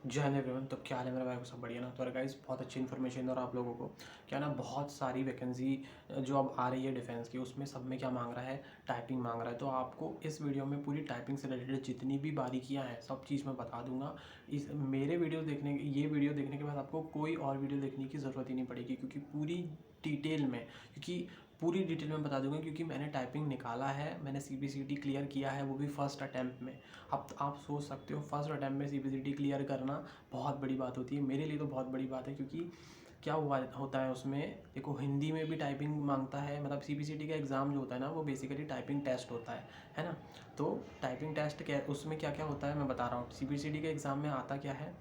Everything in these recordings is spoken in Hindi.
जय हिंद एवरीवन। तो क्या हाल है मेरे भाई को, सब बढ़िया ना। तो गाइस बहुत अच्छी इन्फॉर्मेशन और आप लोगों को क्या ना, बहुत सारी वैकेंसी जो अब आ रही है डिफेंस की, उसमें सब में क्या मांग रहा है, टाइपिंग मांग रहा है। तो आपको इस वीडियो में पूरी टाइपिंग से रिलेटेड जितनी भी बारीकियां हैं सब चीज़ मैं बता दूंगा। इस मेरे ये वीडियो देखने के बाद आपको कोई और वीडियो देखने की ज़रूरत ही नहीं पड़ेगी, क्योंकि डिटेल में पूरी डिटेल में बता दूंगा। क्योंकि मैंने टाइपिंग निकाला है, मैंने CBCT क्लियर किया है, वो भी फर्स्ट अटैम्प्ट में। अब आप सोच सकते हो फर्स्ट अटैम्प्ट में CBCT क्लियर करना बहुत बड़ी बात होती है। मेरे लिए तो बहुत बड़ी बात है, क्योंकि क्या हुआ होता है उसमें, देखो हिंदी में भी टाइपिंग मांगता है। मतलब CBCT का एग्ज़ाम जो होता है ना, वो बेसिकली टाइपिंग टेस्ट होता है ना। तो टाइपिंग टेस्ट क्या, उसमें क्या क्या होता है मैं बता रहा हूँ। CBCT के एग्ज़ाम में आता क्या है,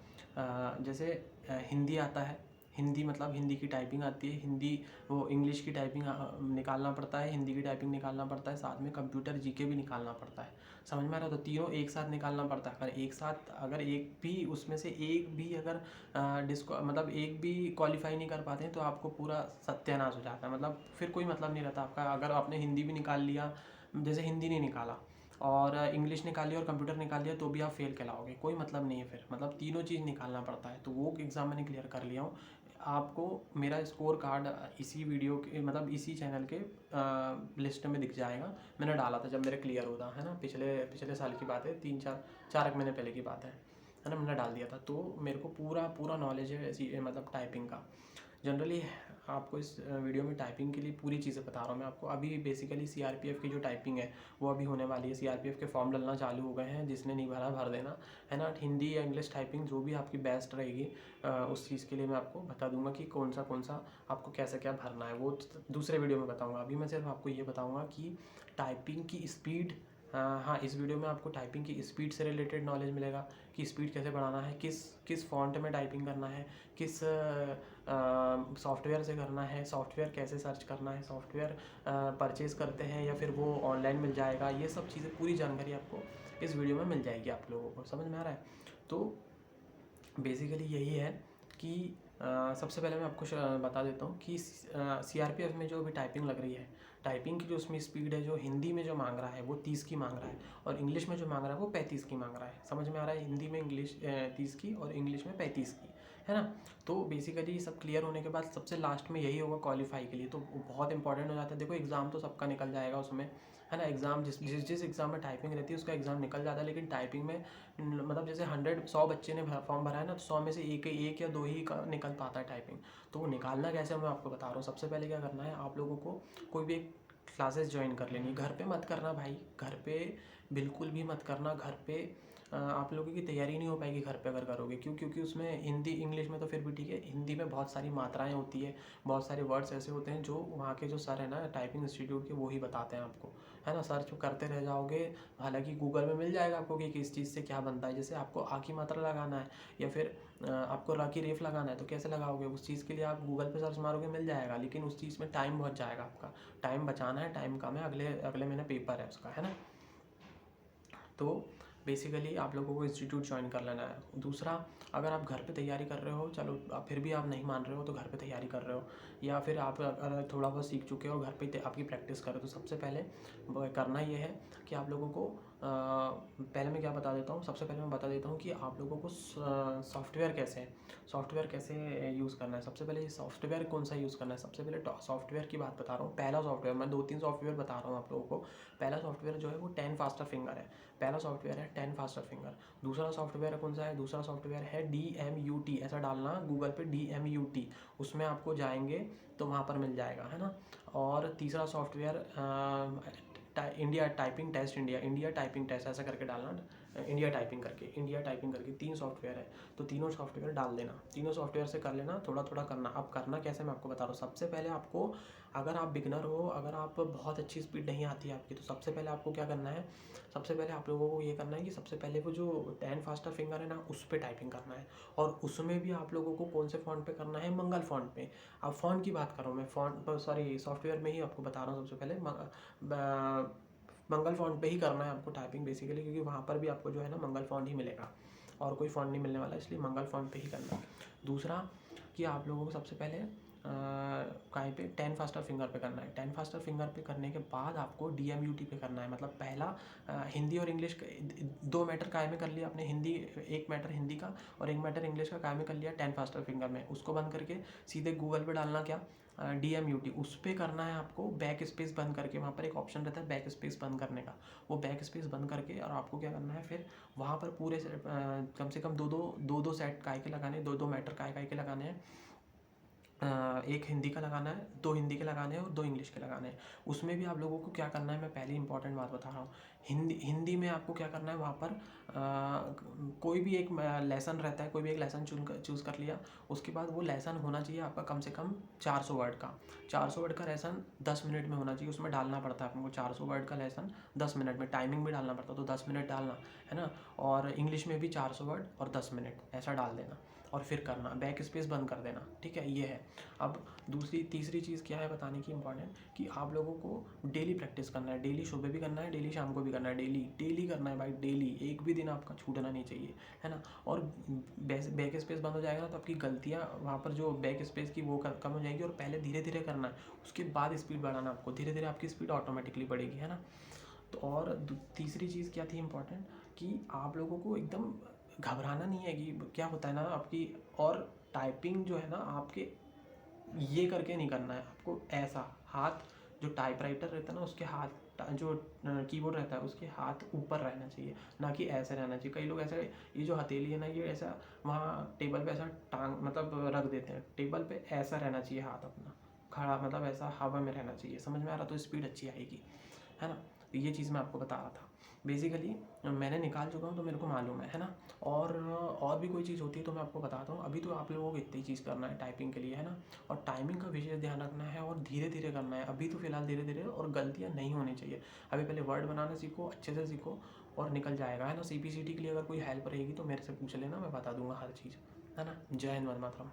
जैसे हिंदी आता है। हिंदी मतलब हिंदी की टाइपिंग आती है, हिंदी वो इंग्लिश की टाइपिंग निकालना पड़ता है, हिंदी की टाइपिंग निकालना पड़ता है, साथ में कंप्यूटर GK भी निकालना पड़ता है। समझ में आ रहा है? तो तीनों एक साथ निकालना पड़ता है। अगर एक भी उसमें से एक भी अगर मतलब एक भी क्वालिफाई नहीं कर पाते हैं तो आपको पूरा सत्यानाश हो जाता है। मतलब फिर कोई मतलब नहीं रहता आपका। अगर आपने हिंदी भी निकाल लिया, जैसे हिंदी नहीं निकाला और इंग्लिश निकाल लिया और कंप्यूटर निकाल लिया, तो भी आप फेल कहलाओगे, कोई मतलब नहीं है फिर। मतलब तीनों चीज़ निकालना पड़ता है। तो वो एग्ज़ाम मैंने क्लियर कर लिया हूँ। आपको मेरा स्कोर कार्ड इसी वीडियो के मतलब इसी चैनल के लिस्ट में दिख जाएगा। मैंने डाला था जब मेरे क्लियर होता है ना, पिछले पिछले साल की बात है, 3-4 महीने पहले की बात है ना। मैंने डाल दिया था, तो मेरे को पूरा नॉलेज है ऐसी, मतलब टाइपिंग का। जनरली आपको इस वीडियो में टाइपिंग के लिए पूरी चीज़ें बता रहा हूँ मैं आपको। अभी बेसिकली CRPF की जो टाइपिंग है वो अभी होने वाली है। CRPF के फॉर्म डलना चालू हो गए हैं, जिसने नहीं भरा भर देना है ना। हिंदी या इंग्लिश टाइपिंग जो भी आपकी बेस्ट रहेगी, उस चीज़ के लिए मैं आपको बता दूंगा कि कौन सा आपको कैसे क्या भरना है, वो दूसरे वीडियो में बताऊँगा। अभी मैं सिर्फ आपको ये बताऊँगा कि टाइपिंग की स्पीड। हाँ, इस वीडियो में आपको टाइपिंग की स्पीड से रिलेटेड नॉलेज मिलेगा कि स्पीड कैसे बढ़ाना है, किस फॉन्ट में टाइपिंग करना है, किस सॉफ्टवेयर से करना है, सॉफ्टवेयर कैसे सर्च करना है, सॉफ्टवेयर परचेज़ करते हैं या फिर वो ऑनलाइन मिल जाएगा। ये सब चीज़ें पूरी जानकारी आपको इस वीडियो में मिल जाएगी। आप लोगों को समझ में आ रहा है? तो बेसिकली यही है कि सबसे पहले मैं आपको बता देता हूँ कि CRPF में जो अभी टाइपिंग लग रही है, टाइपिंग की जो उसमें स्पीड है, जो हिंदी में जो मांग रहा है वो 30 की मांग रहा है, और इंग्लिश में जो मांग रहा है वो 35 की मांग रहा है। समझ में आ रहा है? हिंदी में इंग्लिश 30 की और इंग्लिश में 35 की, है ना। तो बेसिकली सब क्लियर होने के बाद सबसे लास्ट में यही होगा क्वालिफाई के लिए। तो वो बहुत इंपॉर्टेंट हो जाता है। देखो एग्ज़ाम तो सबका निकल जाएगा उसमें, है ना। एग्ज़ाम जिस एग्ज़ाम में टाइपिंग रहती है उसका एग्ज़ाम निकल जाता है, लेकिन टाइपिंग में मतलब जैसे 100 बच्चे ने फॉर्म भरा है ना, तो 100 में से एक या दो ही का निकल पाता है टाइपिंग। तो वो निकालना कैसे मैं आपको बता रहा हूँ। सबसे पहले क्या करना है, आप लोगों को कोई भी एक क्लासेस ज्वाइन कर लेनी है। घर पे मत करना भाई, घर पे बिल्कुल भी मत करना। घर पे आप लोगों की तैयारी नहीं हो पाएगी घर पे अगर करोगे। क्योंकि उसमें हिंदी इंग्लिश में तो फिर भी ठीक है, हिंदी में बहुत सारी मात्राएं होती है, बहुत सारे वर्ड्स ऐसे होते हैं जो वहाँ के जो सर है ना टाइपिंग इंस्टीट्यूट के, वो ही बताते हैं आपको, है ना। सर्च करते रह जाओगे, हालांकि गूगल में मिल जाएगा आपको कि किस चीज़ से क्या बनता है। जैसे आपको आ की मात्रा लगाना है या फिर आपको रा की रेफ लगाना है, तो कैसे लगाओगे उस चीज़ के लिए? आप गूगल पे सर्च मारोगे, मिल जाएगा, लेकिन उस चीज़ में टाइम बहुत जाएगा आपका। टाइम बचाना है, टाइम कम है, अगले अगले महीने पेपर है उसका, है ना। तो बेसिकली आप लोगों को इंस्टीट्यूट ज्वाइन कर लेना है। दूसरा, अगर आप घर पे तैयारी कर रहे हो, चलो फिर भी आप नहीं मान रहे हो तो घर पे तैयारी कर रहे हो, या फिर आप अगर थोड़ा बहुत सीख चुके हो घर पे आपकी प्रैक्टिस करो, तो सबसे पहले करना ये है कि आप लोगों को पहले मैं क्या बता देता हूँ। सबसे पहले मैं बता देता हूँ कि आप लोगों को सॉफ्टवेयर कैसे यूज़ करना है। सबसे पहले ये सॉफ्टवेयर कौन सा यूज़ करना है, सबसे पहले सॉफ्टवेयर की बात बता रहा हूँ। पहला सॉफ्टवेयर, मैं 2-3 सॉफ्टवेयर बता रहा हूँ आप लोगों को। पहला सॉफ्टवेयर जो है वो 10 फास्टर फिंगर है। पहला सॉफ्टवेयर है 10 फास्टर फिंगर। दूसरा सॉफ्टवेयर कौन सा है? दूसरा सॉफ्टवेयर है DMUT। ऐसा डालना गूगल पे DMUT, उसमें आपको जाएंगे तो वहाँ पर मिल जाएगा, है ना। और तीसरा software India typing test, India typing test ऐसा करके डालना, इंडिया टाइपिंग करके 3 सॉफ्टवेयर है। तो तीनों सॉफ्टवेयर डाल देना, तीनों सॉफ्टवेयर से कर लेना, थोड़ा थोड़ा करना। अब करना कैसे मैं आपको बता रहा हूँ। सबसे पहले आपको, अगर आप बिगनर हो, अगर आप बहुत अच्छी स्पीड नहीं आती है आपकी, तो सबसे पहले आपको क्या करना है, सबसे पहले आप लोगों को ये करना है कि सबसे पहले वो जो 10 फास्टर फिंगर है ना, उस पर टाइपिंग करना है। और उसमें भी आप लोगों को कौन से फ़ॉन्ट पे करना है? मंगल फ़ॉन्ट पे। अब फ़ॉन्ट की बात करूँ मैं, सॉफ्टवेयर में ही आपको बता रहा हूँ। सबसे पहले मंगल फ़ॉन्ट पे ही करना है आपको टाइपिंग बेसिकली, क्योंकि वहाँ पर भी आपको जो है ना मंगल फ़ॉन्ट ही मिलेगा, और कोई फ़ॉन्ट नहीं मिलने वाला, इसलिए मंगल फ़ॉन्ट पे ही करना है। दूसरा कि आप लोगों को सबसे पहले कहीं पे 10 फास्टर फिंगर पे करना है। 10 फास्टर फिंगर पे करने के बाद आपको DMUT पे करना है। मतलब पहला हिंदी और इंग्लिश 2 मैटर काय में कर लिया आपने, हिंदी 1 मैटर हिंदी का और 1 मैटर इंग्लिश का काय में कर लिया 10 फास्टर फिंगर में। उसको बंद करके सीधे गूगल पे डालना क्या, DMUT, उस पर करना है आपको बैक स्पेस बंद करके। वहाँ पर एक ऑप्शन रहता है बैक स्पेस बंद करने का, वो बैक स्पेस बंद करके और आपको क्या करना है फिर वहाँ पर पूरे कम से कम दो सेट काय के लगाने, 2 मैटर काय के लगाने हैं। एक हिंदी का लगाना है, 2 हिंदी के लगाने हैं और 2 इंग्लिश के लगाने हैं। उसमें भी आप लोगों को क्या करना है, मैं पहले इंपॉर्टेंट बात बता रहा हूँ। हिंदी में आपको क्या करना है, वहाँ पर कोई भी एक लेसन रहता है, कोई भी एक लेसन चूज़ कर लिया। उसके बाद वो लेसन होना चाहिए आपका कम से कम 400 वर्ड का। 400 वर्ड का लेसन 10 मिनट में होना चाहिए। उसमें डालना पड़ता है आपको 400 वर्ड का लेसन 10 मिनट में, टाइमिंग भी डालना पड़ता है, तो 10 मिनट डालना है ना। और इंग्लिश में भी 400 वर्ड और 10 मिनट ऐसा डाल देना और फिर करना, बैक स्पेस बंद कर देना, ठीक है। ये है। अब तीसरी चीज़ क्या है बताने की इम्पॉर्टेंट, कि आप लोगों को डेली प्रैक्टिस करना है। डेली सुबह भी करना है, डेली शाम को भी करना है, डेली करना है भाई, डेली। एक भी दिन आपका छूटना नहीं चाहिए, है ना। और बैक स्पेस बंद हो जाएगा ना तो आपकी गलतियाँ वहाँ पर जो बैक स्पेस की वो कम हो जाएगी। और पहले धीरे धीरे करना है, उसके बाद स्पीड बढ़ाना आपको, धीरे धीरे आपकी स्पीड ऑटोमेटिकली बढ़ेगी, है ना। तो और तीसरी चीज़ क्या थी इम्पॉर्टेंट, कि आप लोगों को एकदम घबराना नहीं है। कि क्या होता है ना आपकी, और टाइपिंग जो है ना आपके ये करके नहीं करना है आपको, ऐसा हाथ, जो टाइपराइटर रहता है ना उसके हाथ, जो कीबोर्ड रहता है उसके हाथ ऊपर रहना चाहिए, ना कि ऐसे रहना चाहिए। कई लोग ऐसे, ये जो हथेली है ना ये ऐसा वहाँ टेबल पे ऐसा टांग मतलब रख देते हैं, टेबल पे ऐसा रहना चाहिए हाथ अपना खड़ा, मतलब ऐसा हवा में रहना चाहिए। समझ में आ रहा, तो स्पीड अच्छी आएगी, है ना। तो ये चीज़ मैं आपको बता रहा था। बेसिकली मैंने निकाल चुका हूँ तो मेरे को मालूम है ना। और भी कोई चीज़ होती है तो मैं आपको बताता हूँ। अभी तो आप लोगों को इतनी चीज़ करना है टाइपिंग के लिए, है ना। और टाइमिंग का विशेष ध्यान रखना है और धीरे धीरे करना है। अभी तो फिलहाल धीरे धीरे, और गलतियाँ नहीं होनी चाहिए। अभी पहले वर्ड बनाना सीखो, अच्छे से सीखो और निकल जाएगा, है ना। CPCT के लिए अगर कोई हेल्प रहेगी तो मेरे से पूछ लेना, मैं बता दूंगा हर चीज़, है ना। जय हिंद, वंदे मातरम।